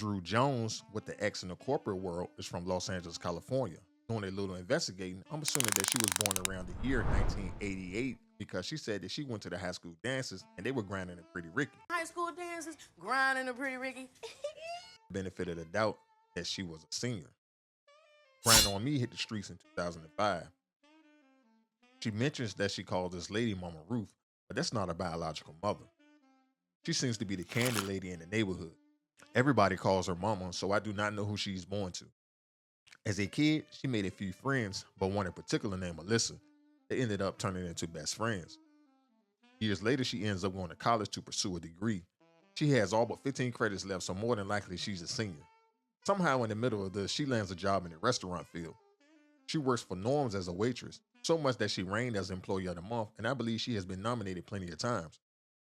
Drew Jones, with the X in the corporate world, is from Los Angeles, California. Doing a little investigating, I'm assuming that she was born around the year 1988 because she said that she went to the high school dances and they were grinding a Pretty Ricky. High school dances, grinding a Pretty Ricky. Benefit of the doubt that she was a senior. Grind on Me hit the streets in 2005. She mentions that she called this lady Mama Ruth, but that's not a biological mother. She seems to be the candy lady in the neighborhood. Everybody calls her mama, so I do not know who she's born to. As a kid, she made a few friends, but one in particular named Melissa. They ended up turning into best friends. Years later, she ends up going to college to pursue a degree. She has all but 15 credits left, so more than likely she's a senior. Somehow in the middle of this, she lands a job in the restaurant field. She works for Norms as a waitress, so much that she reigned as Employee of the Month, and I believe she has been nominated plenty of times.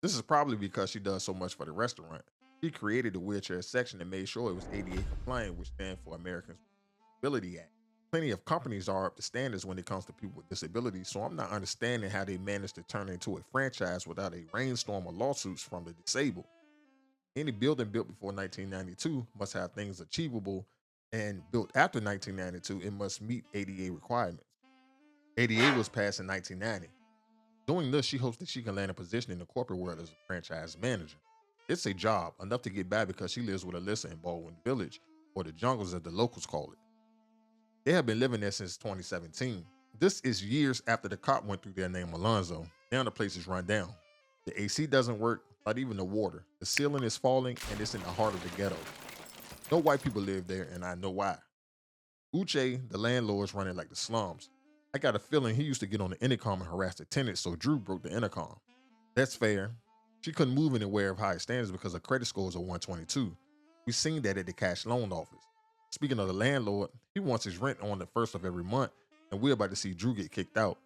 This is probably because she does so much for the restaurant. She created the wheelchair section and made sure it was ADA compliant, which stands for Americans with Disability Act. Plenty of companies are up to standards when it comes to people with disabilities, so I'm not understanding how they managed to turn it into a franchise without a rainstorm of lawsuits from the disabled. Any building built before 1992 must have things achievable, and built after 1992, it must meet ADA requirements. ADA was passed in 1990. Doing this, she hopes that she can land a position in the corporate world as a franchise manager. It's a job, enough to get by because she lives with Alyssa in Baldwin Village, or the jungles as the locals call it. They have been living there since 2017. This is years after the cop went through there named Alonzo. Now the place is run down. The AC doesn't work, not even the water. The ceiling is falling, and it's in the heart of the ghetto. No white people live there, and I know why. Uche, the landlord, is running like the slums. I got a feeling he used to get on the intercom and harass the tenants, so Drew broke the intercom. That's fair. She couldn't move anywhere of high standards because her credit scores are 122. We seen that at the cash loan office. Speaking of the landlord, he wants his rent on the first of every month, and we're about to see Drew get kicked out.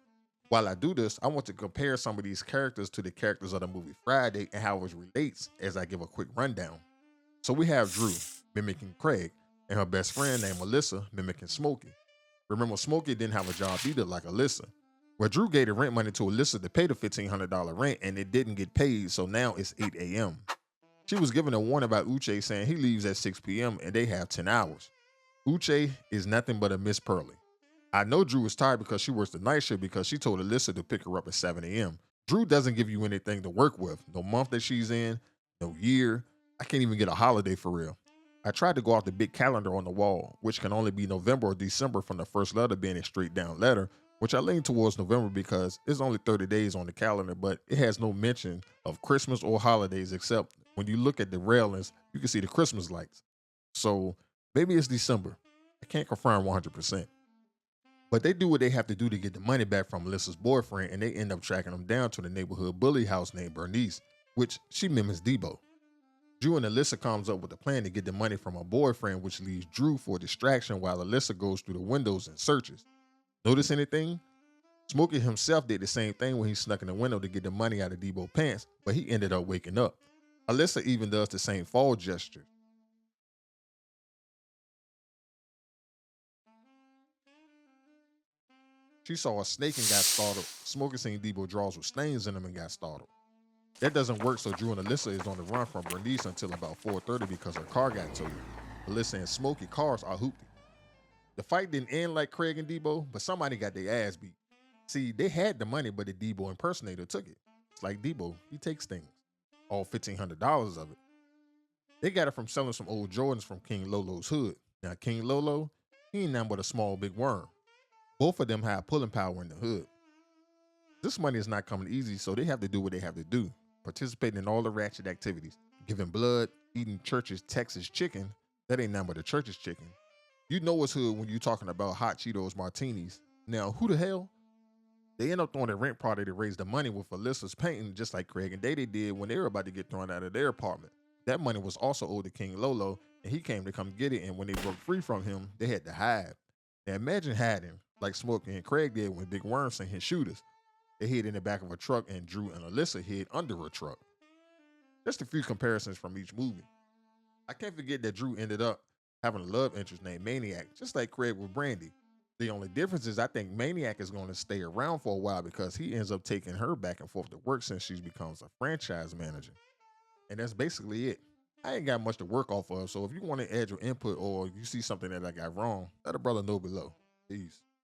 While I do this, I want to compare some of these characters to the characters of the movie Friday and how it relates as I give a quick rundown. So we have Drew, mimicking Craig, and her best friend named Melissa, mimicking Smokey. Remember, Smokey didn't have a job either like Alyssa. Well, Drew gave the rent money to Alyssa to pay the $1,500 rent, and it didn't get paid, so now it's 8 a.m. She was given a warning about Uche saying he leaves at 6 p.m. and they have 10 hours. Uche is nothing but a Miss Pearly. I know Drew is tired because she works the night shift because she told Alyssa to pick her up at 7 a.m. Drew doesn't give you anything to work with. No month that she's in, no year. I can't even get a holiday for real. I tried to go off the big calendar on the wall, which can only be November or December from the first letter being a straight down letter, which I lean towards November because it's only 30 days on the calendar, but it has no mention of Christmas or holidays except when you look at the railings, you can see the Christmas lights. So maybe it's December. I can't confirm 100%. But they do what they have to do to get the money back from Alyssa's boyfriend, and they end up tracking him down to the neighborhood bully house named Bernice, which she mimics Debo. Drew and Alyssa comes up with a plan to get the money from her boyfriend, which leaves Drew for a distraction while Alyssa goes through the windows and searches. Notice anything? Smokey himself did the same thing when he snuck in the window to get the money out of Debo's pants, but he ended up waking up. Alyssa even does the same fall gesture. She saw a snake and got startled. Smokey seen Debo drawers with stains in them and got startled. That doesn't work, so Drew and Alyssa is on the run from Bernice until about 4:30 because her car got towed. Alyssa and Smokey cars are hoopty. The fight didn't end like Craig and Debo, but somebody got their ass beat. See, they had the money, but the Debo impersonator took it. It's like Debo, he takes things. All $1,500 of it. They got it from selling some old Jordans from King Lolo's hood. Now, King Lolo, he ain't nothing but a small big worm. Both of them have pulling power in the hood. This money is not coming easy, so they have to do what they have to do. Participating in all the ratchet activities. Giving blood, eating church's Texas chicken. That ain't nothing but a church's chicken. You know it's hood when you talking about hot Cheetos martinis. Now, who the hell? They end up throwing a rent party to raise the money with Alyssa's painting, just like Craig and Dede did when they were about to get thrown out of their apartment. That money was also owed to King Lolo, and he came to come get it, and when they broke free from him, they had to hide. Now imagine hiding, like Smokey and Craig did when Big Worm sent his shooters. They hid in the back of a truck, and Drew and Alyssa hid under a truck. Just a few comparisons from each movie. I can't forget that Drew ended up having a love interest named Maniac, just like Craig with Brandy. The only difference is I think Maniac is going to stay around for a while because he ends up taking her back and forth to work since she becomes a franchise manager. And that's basically it. I ain't got much to work off of. So if you want to add your input or you see something that I got wrong, let a brother know below. Peace.